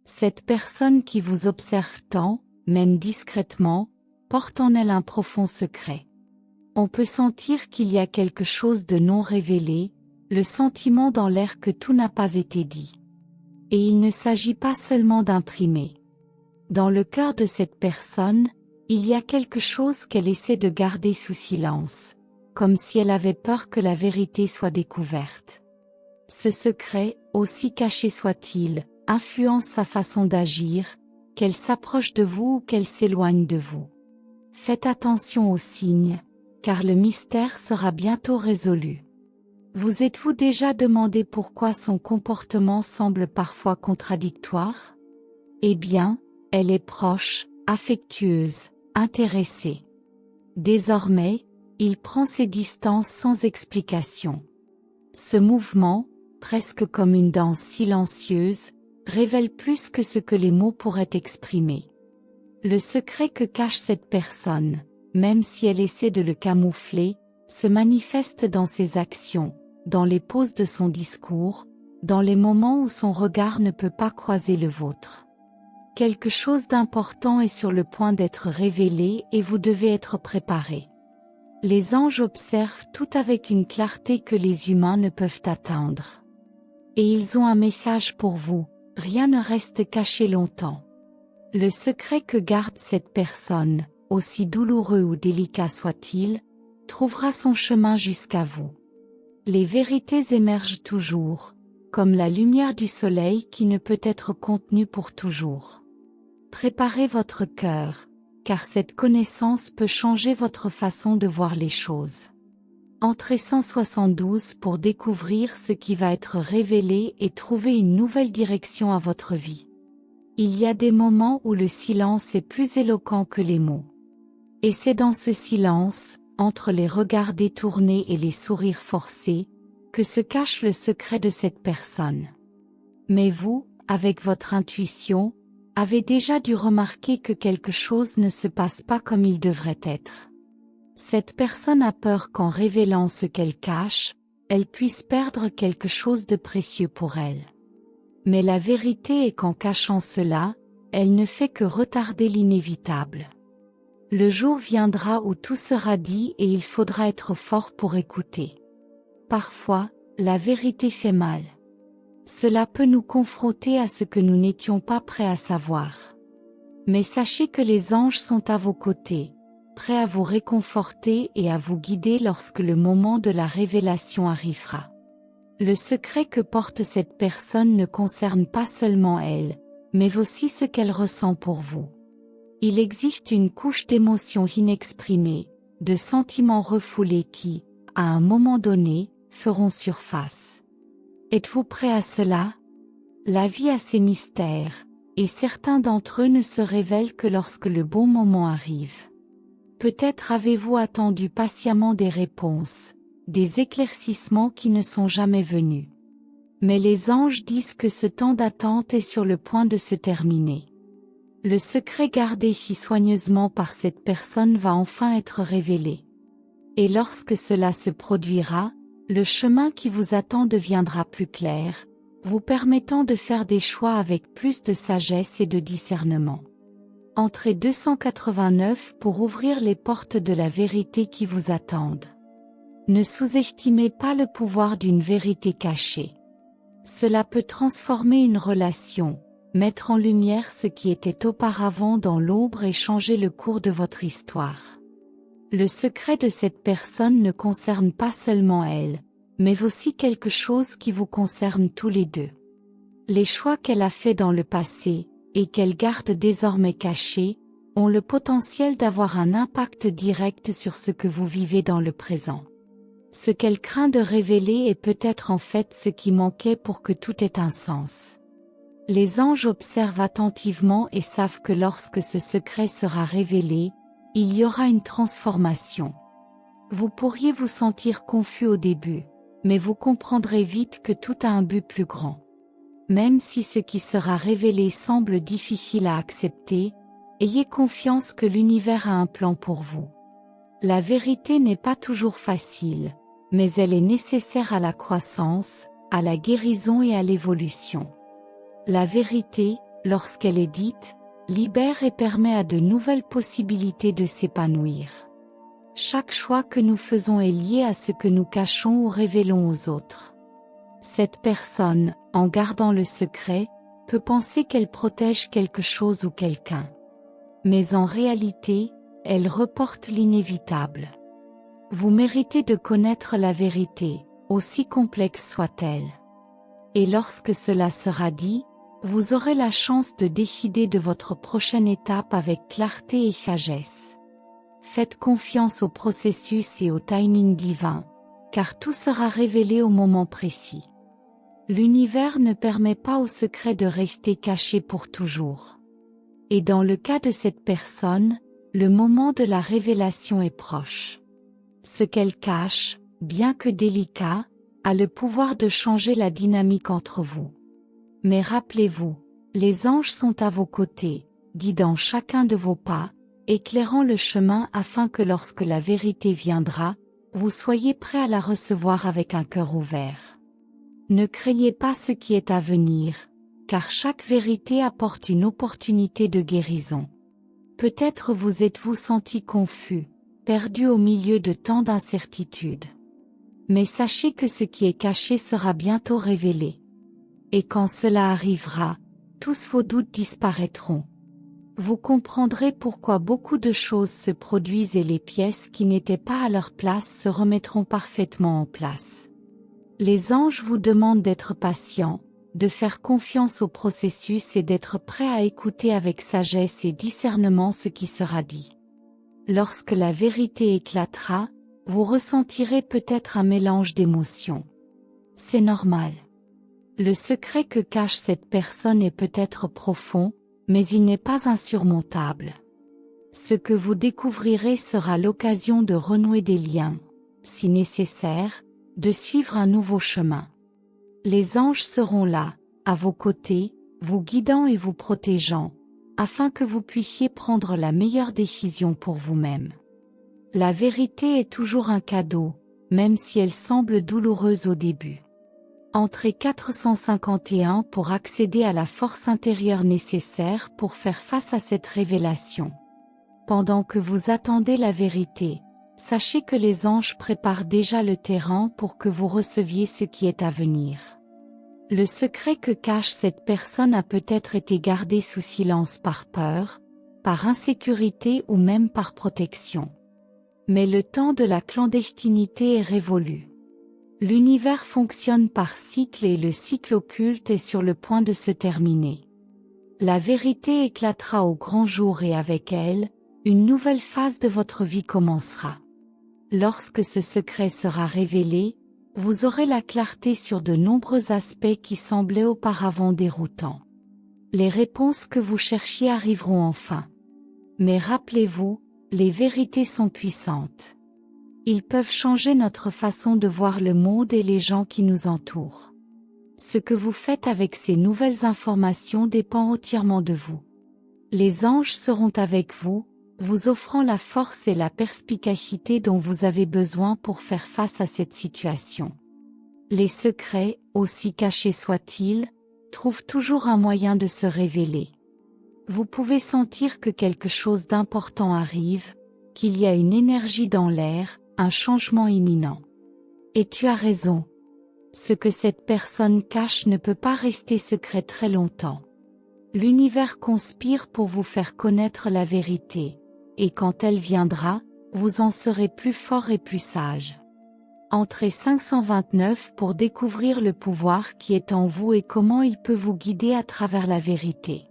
Cette personne qui vous observe tant, même discrètement, porte en elle un profond secret. On peut sentir qu'il y a quelque chose de non révélé, le sentiment dans l'air que tout n'a pas été dit. Et il ne s'agit pas seulement d'imprimer. Dans le cœur de cette personne, il y a quelque chose qu'elle essaie de garder sous silence, comme si elle avait peur que la vérité soit découverte. Ce secret, aussi caché soit-il, influence sa façon d'agir, qu'elle s'approche de vous ou qu'elle s'éloigne de vous. Faites attention aux signes, car le mystère sera bientôt résolu. Vous êtes-vous déjà demandé pourquoi son comportement semble parfois contradictoire? Eh bien, elle est proche, affectueuse, intéressée. Désormais, il prend ses distances sans explication. Ce mouvement, presque comme une danse silencieuse, révèle plus que ce que les mots pourraient exprimer. Le secret que cache cette personne, même si elle essaie de le camoufler, se manifeste dans ses actions, dans les pauses de son discours, dans les moments où son regard ne peut pas croiser le vôtre. Quelque chose d'important est sur le point d'être révélé et vous devez être préparé. Les anges observent tout avec une clarté que les humains ne peuvent atteindre. Et ils ont un message pour vous, rien ne reste caché longtemps. Le secret que garde cette personne, aussi douloureux ou délicat soit-il, trouvera son chemin jusqu'à vous. Les vérités émergent toujours, comme la lumière du soleil qui ne peut être contenue pour toujours. Préparez votre cœur, car cette connaissance peut changer votre façon de voir les choses. Entrez 172 pour découvrir ce qui va être révélé et trouver une nouvelle direction à votre vie. Il y a des moments où le silence est plus éloquent que les mots. Et c'est dans ce silence, entre les regards détournés et les sourires forcés, que se cache le secret de cette personne. Mais vous, avec votre intuition, avez déjà dû remarquer que quelque chose ne se passe pas comme il devrait être. Cette personne a peur qu'en révélant ce qu'elle cache, elle puisse perdre quelque chose de précieux pour elle. Mais la vérité est qu'en cachant cela, elle ne fait que retarder l'inévitable. Le jour viendra où tout sera dit et il faudra être fort pour écouter. Parfois, la vérité fait mal. Cela peut nous confronter à ce que nous n'étions pas prêts à savoir. Mais sachez que les anges sont à vos côtés, prêts à vous réconforter et à vous guider lorsque le moment de la révélation arrivera. Le secret que porte cette personne ne concerne pas seulement elle, mais aussi ce qu'elle ressent pour vous. Il existe une couche d'émotions inexprimées, de sentiments refoulés qui, à un moment donné, feront surface. Êtes-vous prêt à cela? La vie a ses mystères, et certains d'entre eux ne se révèlent que lorsque le bon moment arrive. Peut-être avez-vous attendu patiemment des réponses, des éclaircissements qui ne sont jamais venus. Mais les anges disent que ce temps d'attente est sur le point de se terminer. Le secret gardé si soigneusement par cette personne va enfin être révélé. Et lorsque cela se produira, le chemin qui vous attend deviendra plus clair, vous permettant de faire des choix avec plus de sagesse et de discernement. Entrez 289 pour ouvrir les portes de la vérité qui vous attendent. Ne sous-estimez pas le pouvoir d'une vérité cachée. Cela peut transformer une relation, mettre en lumière ce qui était auparavant dans l'ombre et changer le cours de votre histoire. Le secret de cette personne ne concerne pas seulement elle, mais aussi quelque chose qui vous concerne tous les deux. Les choix qu'elle a faits dans le passé, et qu'elle garde désormais cachés, ont le potentiel d'avoir un impact direct sur ce que vous vivez dans le présent. Ce qu'elle craint de révéler est peut-être en fait ce qui manquait pour que tout ait un sens. Les anges observent attentivement et savent que lorsque ce secret sera révélé, il y aura une transformation. Vous pourriez vous sentir confus au début, mais vous comprendrez vite que tout a un but plus grand. Même si ce qui sera révélé semble difficile à accepter, ayez confiance que l'univers a un plan pour vous. La vérité n'est pas toujours facile, mais elle est nécessaire à la croissance, à la guérison et à l'évolution. La vérité, lorsqu'elle est dite, libère et permet à de nouvelles possibilités de s'épanouir. Chaque choix que nous faisons est lié à ce que nous cachons ou révélons aux autres. Cette personne, en gardant le secret, peut penser qu'elle protège quelque chose ou quelqu'un. Mais en réalité, elle reporte l'inévitable. Vous méritez de connaître la vérité, aussi complexe soit-elle. Et lorsque cela sera dit, vous aurez la chance de décider de votre prochaine étape avec clarté et sagesse. Faites confiance au processus et au timing divin, car tout sera révélé au moment précis. L'univers ne permet pas au secret de rester caché pour toujours. Et dans le cas de cette personne, le moment de la révélation est proche. Ce qu'elle cache, bien que délicat, a le pouvoir de changer la dynamique entre vous. Mais rappelez-vous, les anges sont à vos côtés, guidant chacun de vos pas, éclairant le chemin afin que lorsque la vérité viendra, vous soyez prêts à la recevoir avec un cœur ouvert. Ne craignez pas ce qui est à venir, car chaque vérité apporte une opportunité de guérison. Peut-être vous êtes-vous senti confus, perdu au milieu de tant d'incertitudes. Mais sachez que ce qui est caché sera bientôt révélé. Et quand cela arrivera, tous vos doutes disparaîtront. Vous comprendrez pourquoi beaucoup de choses se produisent et les pièces qui n'étaient pas à leur place se remettront parfaitement en place. Les anges vous demandent d'être patient, de faire confiance au processus et d'être prêt à écouter avec sagesse et discernement ce qui sera dit. Lorsque la vérité éclatera, vous ressentirez peut-être un mélange d'émotions. C'est normal. Le secret que cache cette personne est peut-être profond, mais il n'est pas insurmontable. Ce que vous découvrirez sera l'occasion de renouer des liens, si nécessaire, de suivre un nouveau chemin. Les anges seront là, à vos côtés, vous guidant et vous protégeant, afin que vous puissiez prendre la meilleure décision pour vous-même. La vérité est toujours un cadeau, même si elle semble douloureuse au début. Entrez 451 pour accéder à la force intérieure nécessaire pour faire face à cette révélation. Pendant que vous attendez la vérité, sachez que les anges préparent déjà le terrain pour que vous receviez ce qui est à venir. Le secret que cache cette personne a peut-être été gardé sous silence par peur, par insécurité ou même par protection. Mais le temps de la clandestinité est révolu. L'univers fonctionne par cycle et le cycle occulte est sur le point de se terminer. La vérité éclatera au grand jour et avec elle, une nouvelle phase de votre vie commencera. Lorsque ce secret sera révélé, vous aurez la clarté sur de nombreux aspects qui semblaient auparavant déroutants. Les réponses que vous cherchiez arriveront enfin. Mais rappelez-vous, les vérités sont puissantes. Ils peuvent changer notre façon de voir le monde et les gens qui nous entourent. Ce que vous faites avec ces nouvelles informations dépend entièrement de vous. Les anges seront avec vous, vous offrant la force et la perspicacité dont vous avez besoin pour faire face à cette situation. Les secrets, aussi cachés soient-ils, trouvent toujours un moyen de se révéler. Vous pouvez sentir que quelque chose d'important arrive, qu'il y a une énergie dans l'air, un changement imminent. Et tu as raison. Ce que cette personne cache ne peut pas rester secret très longtemps. L'univers conspire pour vous faire connaître la vérité, et quand elle viendra, vous en serez plus fort et plus sage. Entrez 529 pour découvrir le pouvoir qui est en vous et comment il peut vous guider à travers la vérité.